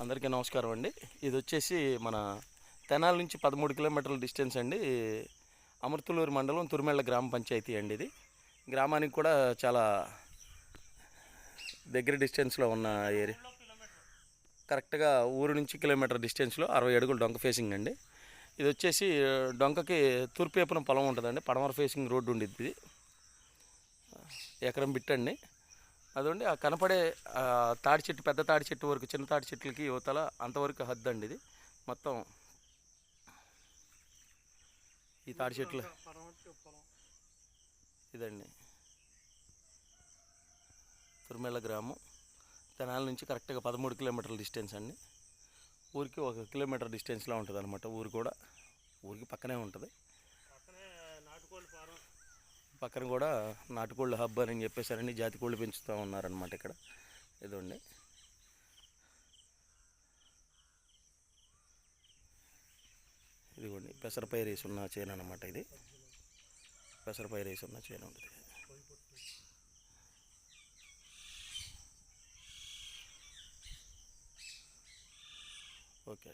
అందరికీ నమస్కారం అండి. ఇది వచ్చేసి మన తెనాలి నుంచి 13 కిలోమీటర్ల డిస్టెన్స్ అండి. అమర్తులూరు మండలం తురిమెళ్ళ గ్రామ పంచాయతీ అండి. ఇది గ్రామానికి కూడా చాలా దగ్గర డిస్టెన్స్లో ఉన్న ఏరియా. కరెక్ట్గా ఊరు నుంచి కిలోమీటర్ డిస్టెన్స్లో 60 అడుగులు డొంక ఫేసింగ్ అండి. ఇది వచ్చేసి డొంకకి తూర్పు వైపున పొలం ఉంటుందండి. పడమర ఫేసింగ్ రోడ్డు ఉండిద్ది. ఎకరం బిట్టండి. అదండి ఆ కనపడే తాడి చెట్టు, పెద్ద తాడి చెట్టు వరకు, చిన్న తాడి చెట్లకి యువతల అంతవరకు హద్దు అండి. ఇది మొత్తం ఈ తాడి చెట్లు ఇదండి. తురిమెళ్ళ గ్రామం తెనాలి నుంచి కరెక్ట్గా 13 కిలోమీటర్ల డిస్టెన్స్ అండి. ఊరికి 1 కిలోమీటర్ డిస్టెన్స్లో ఉంటుంది అనమాట. ఊరు కూడా ఊరికి పక్కనే ఉంటుంది. పక్కన కూడా నాటుకోళ్ళు హబ్ అని చెప్పేసారని జాతి కోళ్ళు పెంచుతూ ఉన్నారనమాట ఇక్కడ. ఇదండి. ఇదిగోండి పెసరపై రేసి ఉన్న చేను అనమాట. ఇది పెసరపై రేసి ఉన్న చేను ఉంటుంది. ఓకే.